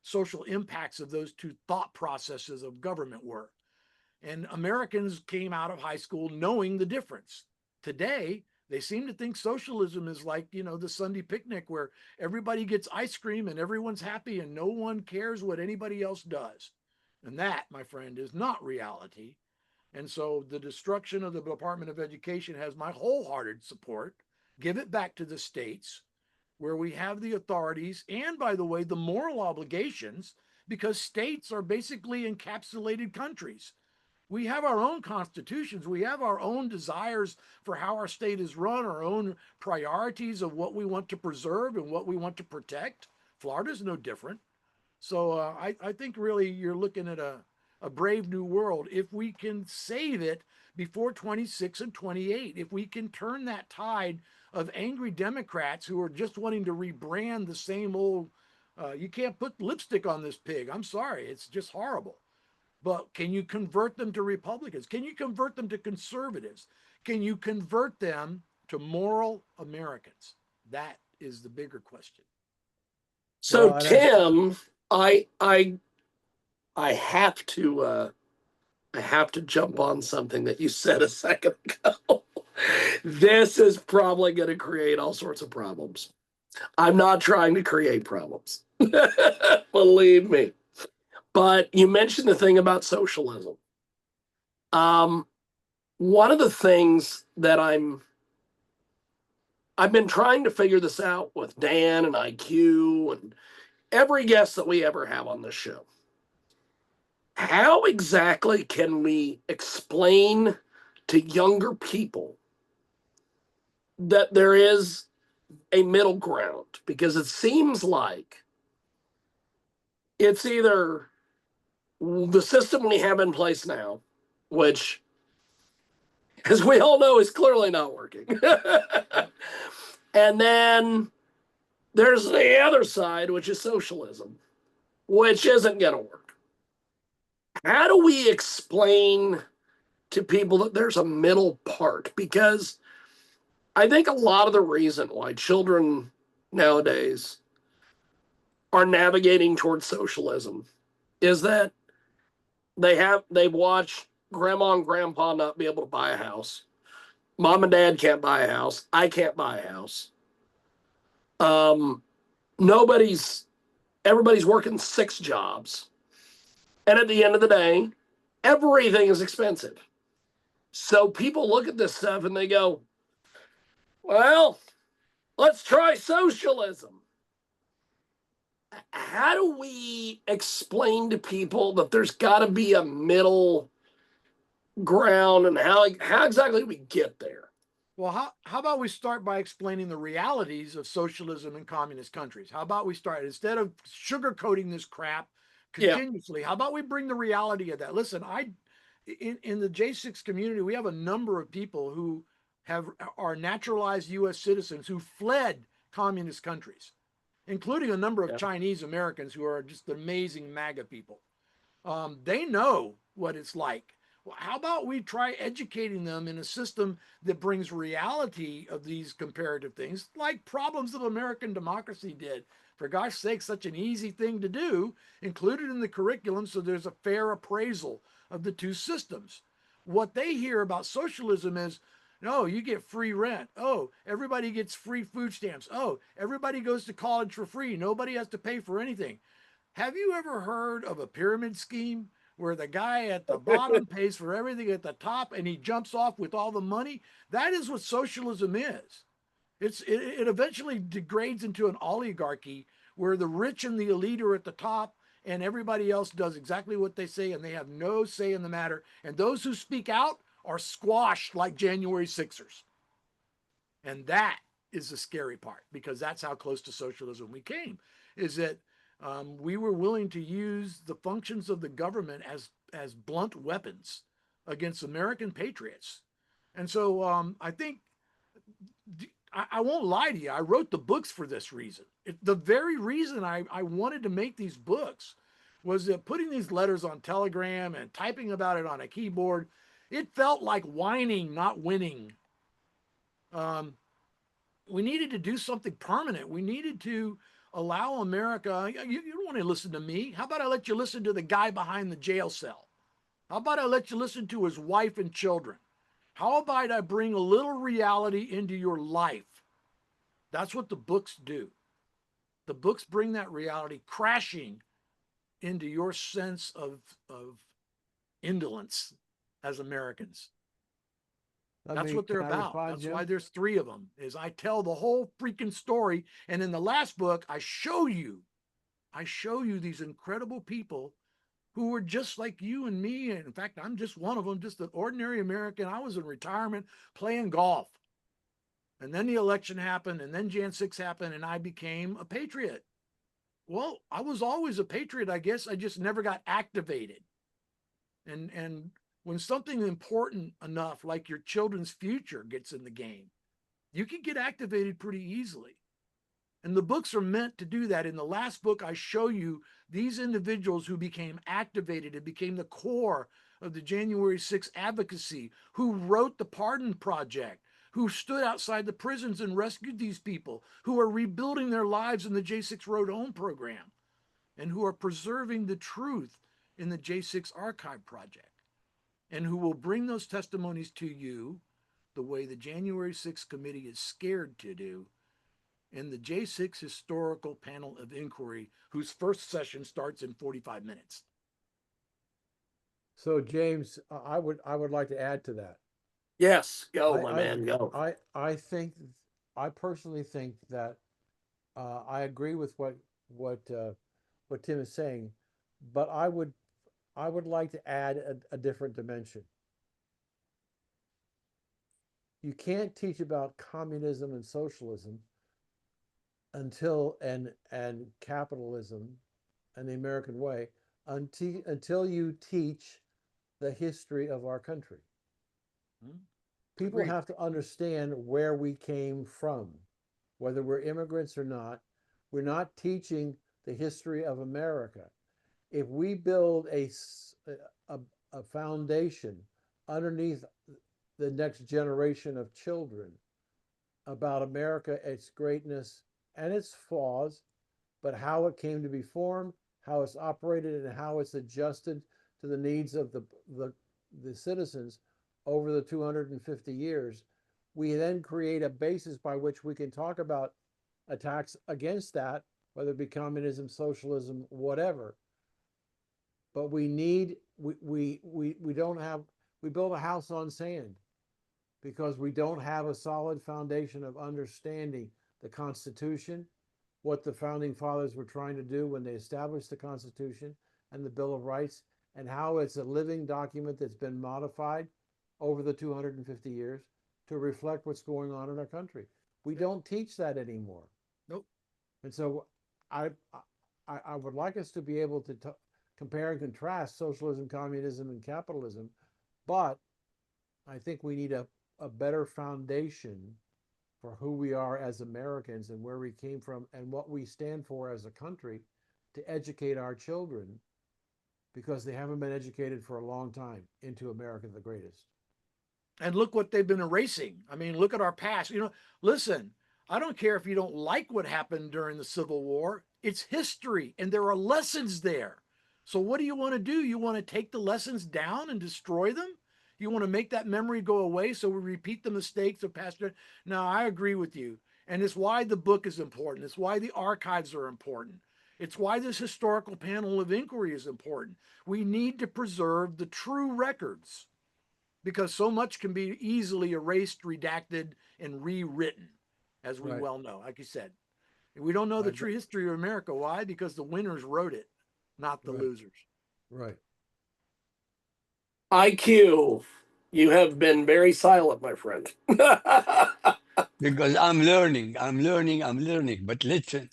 social impacts of those two thought processes of government were. And Americans came out of high school knowing the difference. Today, they seem to think socialism is like, the Sunday picnic where everybody gets ice cream and everyone's happy and no one cares what anybody else does. And that, my friend, is not reality. And so the destruction of the Department of Education has my wholehearted support. Give it back to the states where we have the authorities and, by the way, the moral obligations, because states are basically encapsulated countries. We have our own constitutions. We have our own desires for how our state is run, our own priorities of what we want to preserve and what we want to protect. Florida's no different. So I think really you're looking at a brave new world if we can save it before 26 and 28. If we can turn that tide of angry Democrats who are just wanting to rebrand the same old, you can't put lipstick on this pig. I'm sorry, it's just horrible. But can you convert them to Republicans? Can you convert them to conservatives? Can you convert them to moral Americans? That is the bigger question. So Well, and as Tim, I have to I have to jump on something that you said a second ago. This is probably going to create all sorts of problems. I'm not trying to create problems. Believe me. But you mentioned the thing about socialism. Um, One of the things that I've been trying to figure this out with Dan and IQ and every guest that we ever have on this show. How exactly can we explain to younger people that there is a middle ground? Because it seems like it's either the system we have in place now, which, as we all know, is clearly not working. And then there's the other side, which is socialism, which isn't going to work. How do we explain to people that there's a middle part? Because I think a lot of the reason why children nowadays are navigating towards socialism is that they've watched grandma and grandpa not be able to buy a house. Mom and dad can't buy a house. I can't buy a house. Um, nobody's Everybody's working 6 jobs. And at the end of the day, everything is expensive. So people look at this stuff and they go, well, let's try socialism. How do we explain to people that there's got to be a middle ground, and how exactly do we get there? Well, how about we start by explaining the realities of socialism in communist countries? How about we start, instead of sugarcoating this crap Yeah. continuously, how about we bring the reality of that? Listen, in the J6 community, we have a number of people who are naturalized U.S. citizens who fled communist countries, including a number of Yeah. Chinese Americans who are just amazing MAGA people. They know what it's like. Well, how about we try educating them in a system that brings reality of these comparative things, like problems of American democracy did? For gosh sake, such an easy thing to do, included in the curriculum, so there's a fair appraisal of the two systems. What they hear about socialism is, no, you get free rent. Oh, everybody gets free food stamps. Oh, everybody goes to college for free. Nobody has to pay for anything. Have you ever heard of a pyramid scheme where the guy at the bottom pays for everything at the top and he jumps off with all the money? That is what socialism is. It eventually degrades into an oligarchy where the rich and the elite are at the top and everybody else does exactly what they say and they have no say in the matter. And those who speak out are squashed like January 6ers. And that is the scary part, because that's how close to socialism we came, is that we were willing to use the functions of the government as blunt weapons against American patriots. And so I think, I won't lie to you, I wrote the books for this reason. The very reason I wanted to make these books was that putting these letters on Telegram and typing about it on a keyboard, it felt like whining, not winning. We needed to do something permanent. We needed to allow America. You don't want to listen to me. How about I let you listen to the guy behind the jail cell? How about I let you listen to his wife and children? How about I bring a little reality into your life? That's what the books do. The books bring that reality crashing into your sense of indolence as Americans. That's what they're can I about. respond, That's Jim? why there's 3 of them, is I tell the whole freaking story. And in the last book, I show you these incredible people who were just like you and me. And in fact, I'm just one of them, just an ordinary American. I was in retirement playing golf. And then the election happened, and then Jan 6 happened, and I became a patriot. Well, I was always a patriot, I guess. I just never got activated. And when something important enough, like your children's future, gets in the game, you can get activated pretty easily. And the books are meant to do that. In the last book, I show you these individuals who became activated and became the core of the January 6th advocacy, who wrote the Pardon Project, who stood outside the prisons and rescued these people, who are rebuilding their lives in the J6 Road Home program, and who are preserving the truth in the J6 Archive Project, and who will bring those testimonies to you the way the January 6th committee is scared to do in the J6 Historical Panel of Inquiry, whose first session starts in 45 minutes. So James, I would like to add to that. Yes, go, I my I man, go. I think I personally think that I agree with what Tim is saying, but I would like to add a different dimension. You can't teach about communism and socialism until and capitalism and the American way until you teach the history of our country. People Agreed. have to understand where we came from, whether we're immigrants or not. We're not teaching the history of America. If we build a foundation underneath the next generation of children about America, its greatness and its flaws, but how it came to be formed, how it's operated, and how it's adjusted to the needs of the citizens over the 250 years, we then create a basis by which we can talk about attacks against that, whether it be communism, socialism, whatever. But we don't have, we build a house on sand because we don't have a solid foundation of understanding the Constitution, what the founding fathers were trying to do when they established the Constitution and the Bill of Rights, and how it's a living document that's been modified over the 250 years to reflect what's going on in our country. We don't teach that anymore. Nope. And so I would like us to be able to compare and contrast socialism, communism, and capitalism, but I think we need a better foundation for who we are as Americans and where we came from and what we stand for as a country to educate our children, because they haven't been educated for a long time into America the greatest. And look what they've been erasing. I mean, look at our past. You know, listen, I don't care if you don't like what happened during the Civil War. It's history and there are lessons there. So what do you want to do? You want to take the lessons down and destroy them? You want to make that memory go away so we repeat the mistakes of past? No, I agree with you. And it's why the book is important. It's why the archives are important. It's why this historical panel of inquiry is important. We need to preserve the true records, because so much can be easily erased, redacted, and rewritten, as we Right. well know. Like you said, we don't know the true history of America. Why? Because the winners wrote it, not the Right. losers. Right. IQ, you have been very silent, my friend. Because I'm learning, I'm learning, I'm learning. But listen,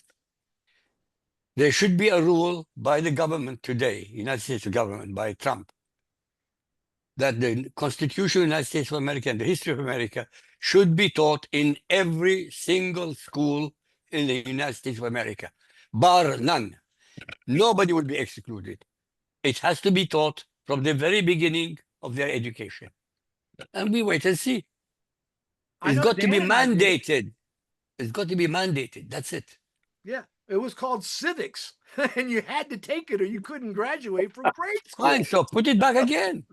there should be a rule by the government today, United States government, by Trump, that the Constitution of the United States of America and the history of America should be taught in every single school in the United States of America, bar none. Nobody will be excluded. It has to be taught from the very beginning of their education. And we wait and see. I It's know got to be Dan and I did it. mandated. It's got to be mandated. That's it. Yeah, it was called civics, and you had to take it or you couldn't graduate from grade school. Fine. So put it back again.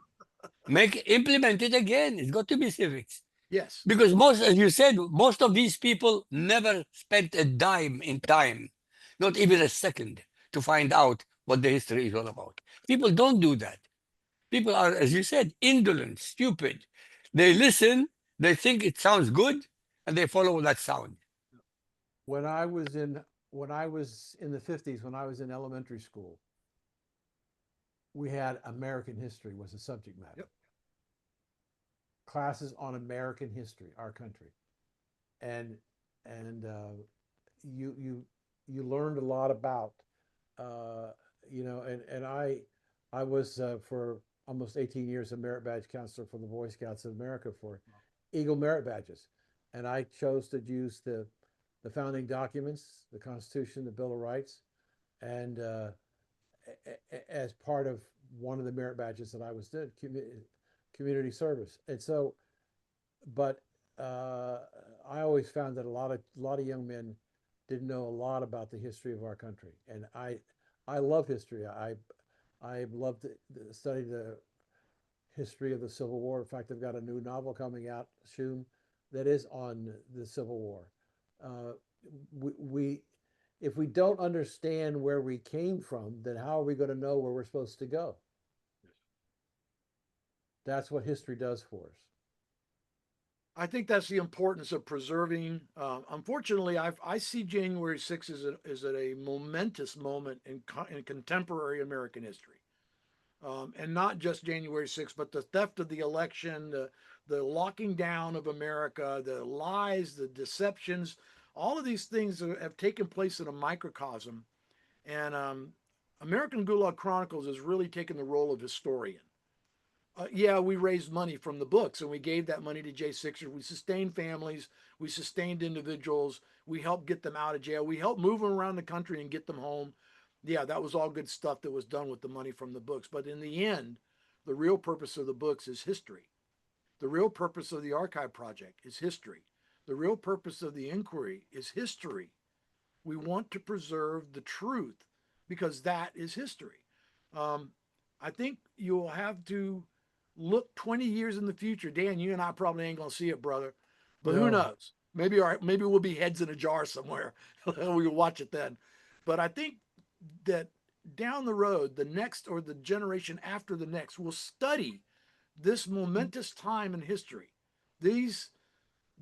Implement it again. It's got to be civics. Yes. Because most, as you said, most of these people never spent a dime in time, not even a second, to find out what the history is all about. People don't do that. People are, as you said, indolent, stupid. They listen, they think it sounds good, and they follow that sound. When I was in the 50s, when I was in elementary school, we had American history was a subject matter. Yep. Classes on American history, our country, and you learned a lot about and I was for almost 18 years a merit badge counselor for the Boy Scouts of America for Eagle Merit Badges, and I chose to use the founding documents, the Constitution, the Bill of Rights, and as part of one of the merit badges that I was doing, community service. And so, but I always found that a lot of young men didn't know a lot about the history of our country, and I love history. I love to study the history of the Civil War. In fact, I've got a new novel coming out soon that is on the Civil War. Uh, we if we don't understand where we came from, then how are we going to know where we're supposed to go? That's what history does for us. I think that's the importance of preserving. Unfortunately, I see January 6th as a momentous moment in contemporary American history. And not just January 6th, but the theft of the election, the locking down of America, the lies, the deceptions, all of these things have taken place in a microcosm. And American Gulag Chronicles has really taken the role of historian. Yeah, we raised money from the books and we gave that money to J6ers. We sustained families, we sustained individuals, we helped get them out of jail, we helped move them around the country and get them home. Yeah, that was all good stuff that was done with the money from the books. But in the end, the real purpose of the books is history. The real purpose of the archive project is history. The real purpose of the inquiry is history. We want to preserve the truth because that is history. Um, I think you'll have to look 20 years in the future. Dan, you and I probably ain't gonna see it, brother. But who No, knows? Maybe we'll be heads in a jar somewhere. We'll watch it then. But I think that down the road, the next or the generation after the next will study this momentous time in history. These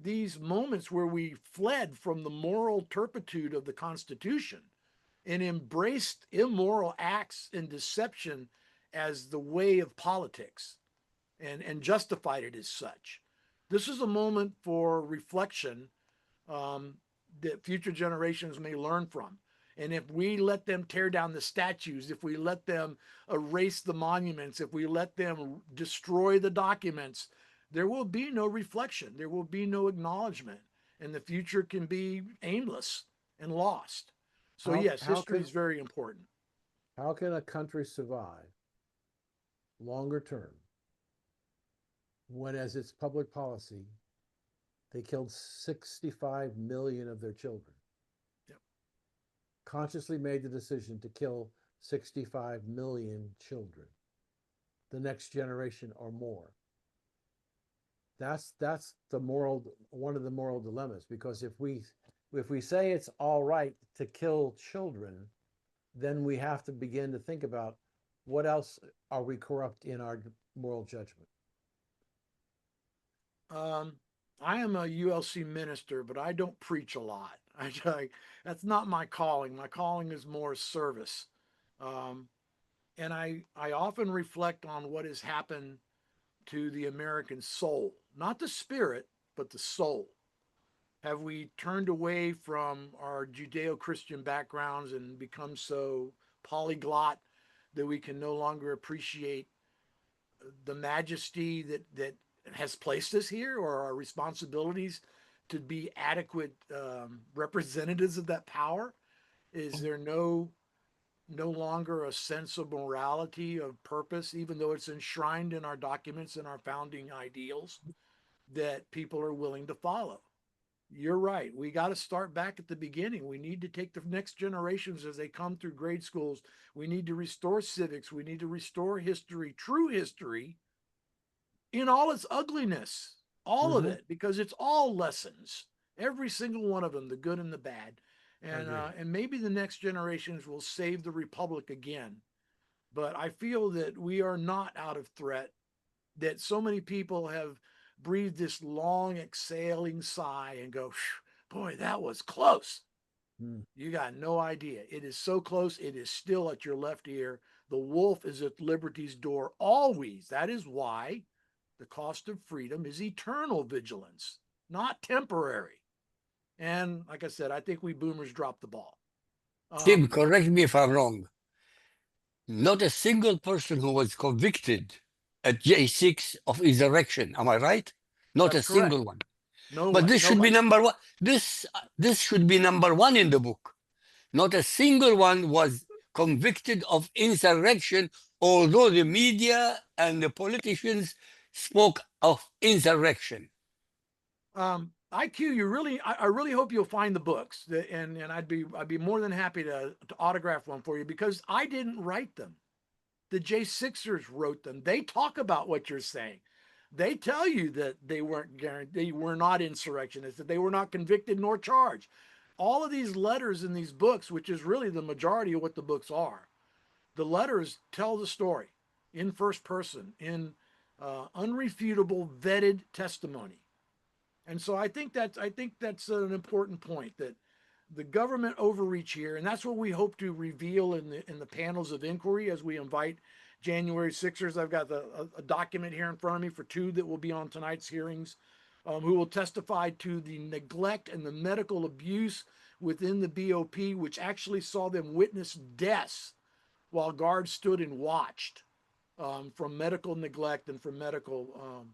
these moments where we fled from the moral turpitude of the Constitution and embraced immoral acts and deception as the way of politics and justified it as such. This is a moment for reflection um, that future generations may learn from. And if we let them tear down the statues, if we let them erase the monuments, if we let them destroy the documents, there will be no reflection. There will be no acknowledgement. And the future can be aimless and lost. So, how yes, how history can is very important. how can a country survive longer term when, as its public policy, they killed 65 million of their children? Yep. Consciously made the decision to kill 65 million children, the next generation or more. That's the moral, one of the moral dilemmas, because if we say it's all right to kill children, then we have to begin to think about what else are we corrupt in our moral judgment. I am a ULC minister, but I don't preach a lot. That's not my calling. My calling is more service. Um, and I often reflect on what has happened to the American soul, not the spirit, but the soul. Have we turned away from our Judeo Christian backgrounds and become so polyglot that we can no longer appreciate the majesty that has placed us here, or our responsibilities to be adequate representatives of that power? Is there no longer a sense of morality, of purpose, even though it's enshrined in our documents and our founding ideals that people are willing to follow? You're right. We got to start back at the beginning. We need to take the next generations as they come through grade schools. We need to restore civics. We need to restore history, true history, in all its ugliness, all of Mm-hmm. it, because it's all lessons, every single one of them, the good and the bad. And maybe the next generations will save the republic again. But I feel that we are not out of threat, that so many people have breathed this long exhaling sigh and go, boy, that was close. Mm. You got no idea. It is so close. It is still at your left ear. The wolf is at liberty's door always. That is why the cost of freedom is eternal vigilance, not temporary. And like I said, I think we boomers dropped the ball. Tim, correct me if I'm wrong. Not a single person who was convicted at J6 of insurrection. Am I right? Not That's a correct. single one. No But one, this should be nobody. number one. This should be number one in the book. Not a single one was convicted of insurrection, although the media and the politicians spoke of insurrection. IQ, I really hope you'll find the books, and I'd be more than happy to autograph one for you, because I didn't write them. The J6ers wrote them. They talk about what you're saying. They tell you that they were not insurrectionists, that they were not convicted nor charged. All of these letters in these books, which is really the majority of what the books are, the letters tell the story in first person, in unrefutable, vetted testimony. And so I think that's an important point, that the government overreach here, and that's what we hope to reveal in the panels of inquiry as we invite January 6ers. I've got a document here in front of me for 2 that will be on tonight's hearings, who will testify to the neglect and the medical abuse within the BOP, which actually saw them witness deaths while guards stood and watched, from medical neglect and from medical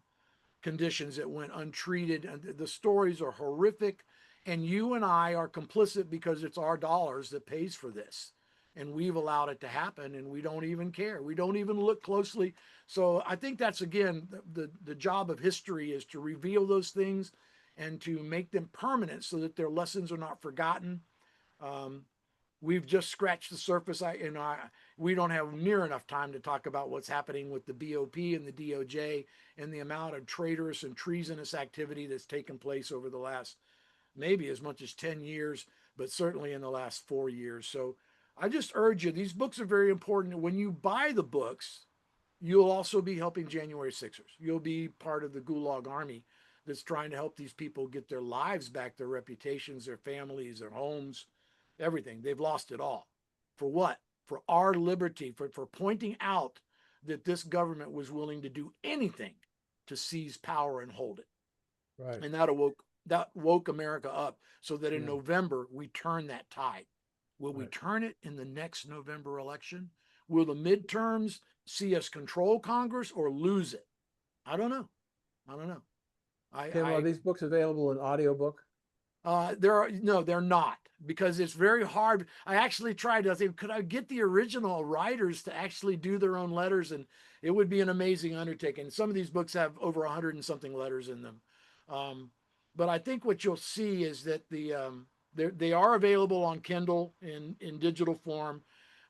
conditions that went untreated. And the stories are horrific. And you and I are complicit because it's our dollars that pays for this. And we've allowed it to happen, and we don't even care. We don't even look closely. So I think that's, again, the job of history, is to reveal those things and to make them permanent so that their lessons are not forgotten. We've just scratched the surface. We don't have near enough time to talk about what's happening with the BOP and the DOJ and the amount of traitorous and treasonous activity that's taken place over the last maybe as much as 10 years, but certainly in the last 4 years. So I just urge you, these books are very important. When you buy the books, you'll also be helping January 6ers. You'll be part of the Gulag army that's trying to help these people get their lives back, their reputations, their families, their homes, everything. They've lost it all. For what? For our liberty, for pointing out that this government was willing to do anything to seize power and hold it. Right. And that woke America up, so that in November we turn that tide. Will we turn it in the next November election? Will the midterms see us control Congress or lose it? I don't know. Tim, are these books available in audiobook? They're not, because it's very hard. I actually tried to think, could I get the original writers to actually do their own letters? And it would be an amazing undertaking. Some of these books have over 100 and something letters in them. But I think what you'll see is that they are available on Kindle in digital form,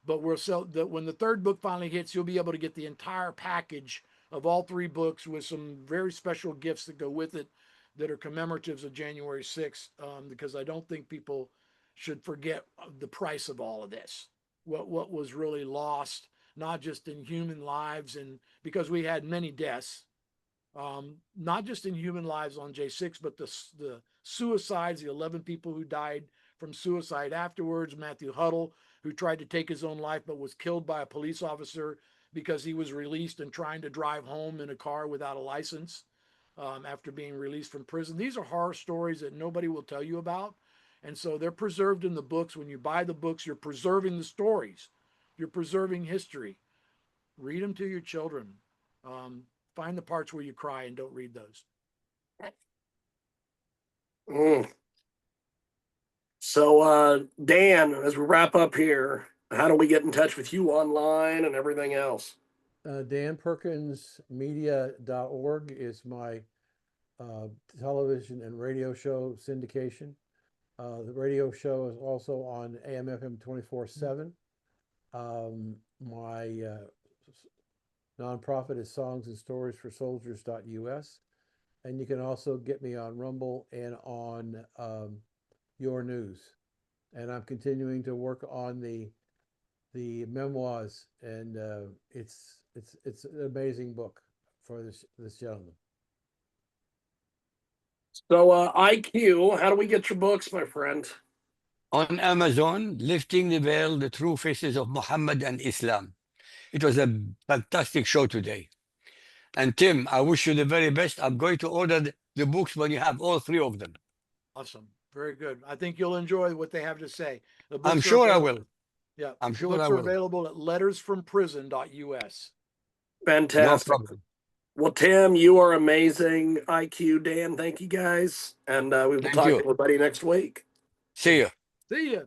but when the 3rd book finally hits, you'll be able to get the entire package of all 3 books with some very special gifts that go with it, that are commemoratives of January 6th, because I don't think people should forget the price of all of this, what was really lost, not just in human lives, and because we had many deaths, not just in human lives on J6, but the suicides, the 11 people who died from suicide afterwards. Matthew Huddle, who tried to take his own life but was killed by a police officer because he was released and trying to drive home in a car without a license, after being released from prison. These are horror stories that nobody will tell you about. And so they're preserved in the books. When you buy the books, you're preserving the stories. You're preserving history. Read them to your children. Find the parts where you cry and don't read those. So, Dan, as we wrap up here, how do we get in touch with you online and everything else? DanPerkinsMedia.org is my television and radio show syndication. The radio show is also on AM/FM 24/7. My nonprofit is Songs and Stories for Soldiers.us. And you can also get me on Rumble and on Your News. And I'm continuing to work on the memoirs, and it's an amazing book for this gentleman. So, IQ, how do we get your books, my friend? On Amazon, Lifting the Veil, The True Faces of Muhammad and Islam. It was a fantastic show today. And Tim, I wish you the very best. I'm going to order the books when you have all 3 of them. Awesome. Very good. I think you'll enjoy what they have to say. I'm sure I will. Yeah. I'm sure I books will. are available at lettersfromprison.us. Fantastic. No problem. Well, Tim, you are amazing. IQ, Dan, thank you guys. And we will Thank talk you. to everybody next week. See you. See ya.